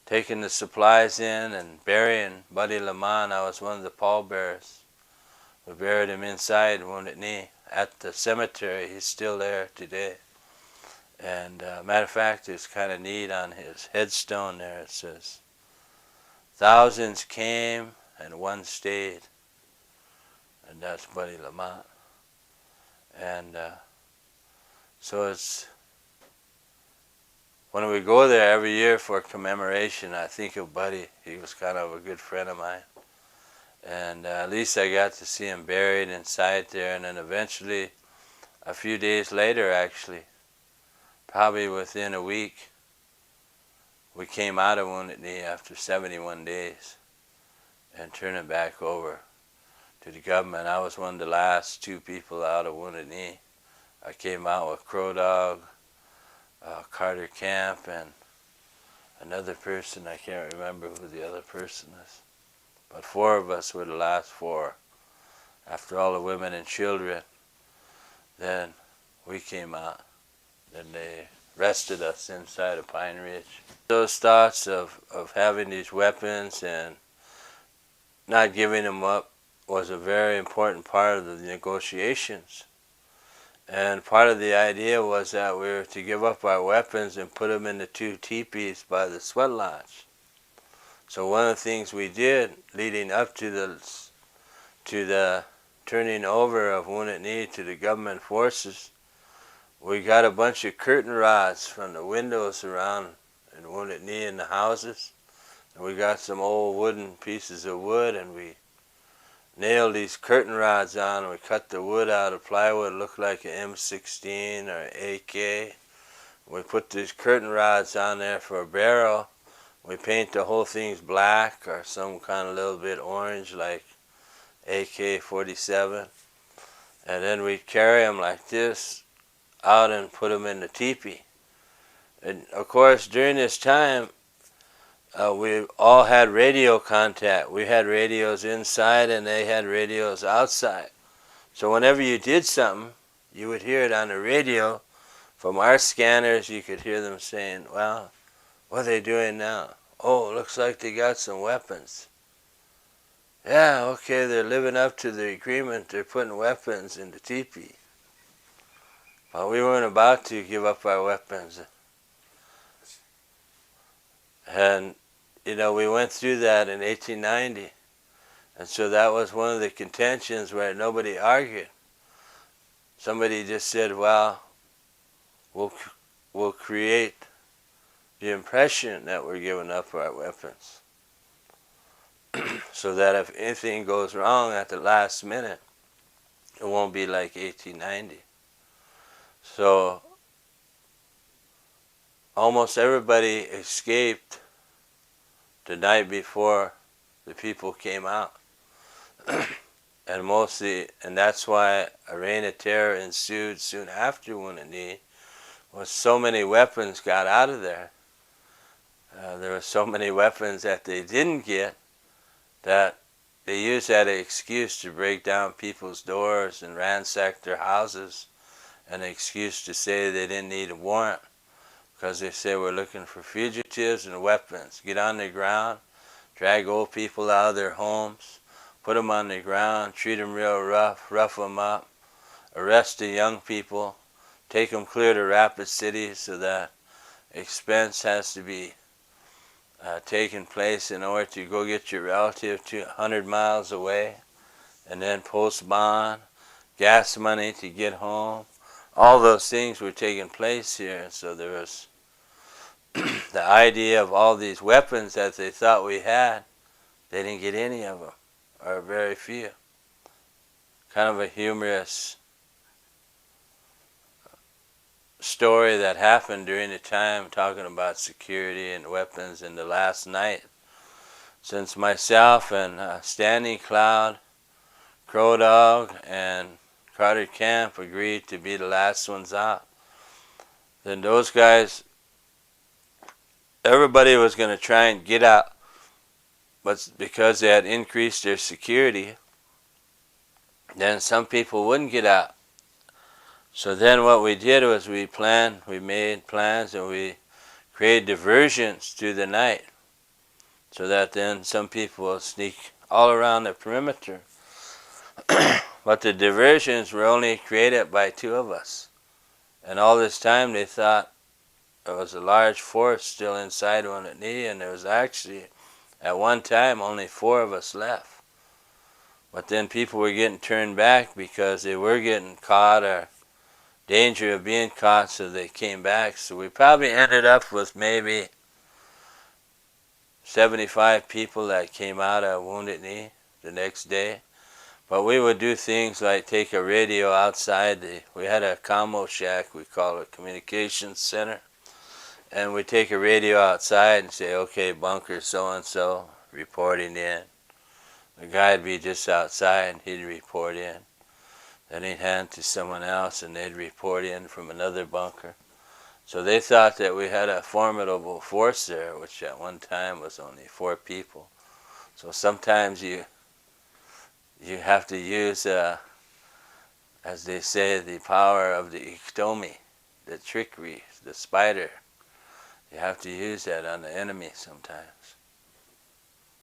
taking the supplies in and burying Buddy LaMonte. I was one of the pallbearers. We buried him inside Wounded Knee at the cemetery. He's still there today. And matter of fact, it's kind of neat on his headstone there. It says, "Thousands came and one stayed." And that's Buddy LaMonte. And so it's, when we go there every year for commemoration, I think of Buddy. He was kind of a good friend of mine. And at least I got to see him buried inside there. And then eventually, a few days later actually, probably within a week, we came out of Wounded Knee after 71 days and turned it back over to the government. I was one of the last two people out of Wounded Knee. I came out with Crow Dog, Carter Camp, and another person. I can't remember who the other person is. But four of us were the last four. After all the women and children, then we came out. Then they rested us inside of Pine Ridge. Those thoughts of having these weapons and not giving them up was a very important part of the negotiations. And part of the idea was that we were to give up our weapons and put them in the two teepees by the sweat lodge. So one of the things we did leading up to the turning over of Wounded Knee to the government forces, we got a bunch of curtain rods from the windows around in Wounded Knee in the houses. And we got some old wooden pieces of wood, and we nailed these curtain rods on, and we cut the wood out of plywood. It looked like an M16 or AK. We put these curtain rods on there for a barrel. We paint the whole things black or some kind of little bit orange like AK-47. And then we'd carry them like this out and put them in the teepee. And of course, during this time, we all had radio contact. We had radios inside and they had radios outside. So whenever you did something, you would hear it on the radio. From our scanners, you could hear them saying, "Well, what are they doing now? Oh, looks like they got some weapons. Yeah, okay, they're living up to the agreement. They're putting weapons in the teepee." Well, we weren't about to give up our weapons. And you know, we went through that in 1890. And so that was one of the contentions where nobody argued. Somebody just said, well, we'll create the impression that we're giving up our weapons so that if anything goes wrong at the last minute, it won't be like 1890. So almost everybody escaped the night before the people came out. And that's why a reign of terror ensued soon after Wounded Knee, was so many weapons got out of there. There were so many weapons that they didn't get that they used that excuse to break down people's doors and ransack their houses, an excuse to say they didn't need a warrant, because they say we're looking for fugitives and weapons. Get on the ground, drag old people out of their homes, put them on the ground, treat them real rough them up, arrest the young people, take them clear to Rapid City so that expense has to be taken place in order to go get your relative 200 miles away, and then post bond, gas money to get home. All those things were taking place here, and so there was the idea of all these weapons that they thought we had. They didn't get any of them, or very few. Kind of a humorous story that happened during the time talking about security and weapons in the last night. Since myself and Standing Cloud, Crow Dog, and Carter Camp agreed to be the last ones out, then those guys, everybody was going to try and get out, but because they had increased their security, then some people wouldn't get out. So then what we did was we made plans, and we create diversions through the night, so that then some people will sneak all around the perimeter. But the diversions were only created by 2 of us. And all this time they thought there was a large force still inside Wounded Knee, and there was actually, at one time, only 4 of us left. But then people were getting turned back because they were getting caught or danger of being caught, so they came back. So we probably ended up with maybe 75 people that came out of Wounded Knee the next day. But we would do things like take a radio outside. We had a commo shack, we call it a communications center. And we'd take a radio outside and say, okay, bunker so-and-so reporting in. The guy would be just outside and he'd report in. Then he'd hand it to someone else and they'd report in from another bunker. So they thought that we had a formidable force there, which at one time was only 4 people. So sometimes you have to use, as they say, the power of the ectomy, the trickery, the spider. You have to use that on the enemy sometimes.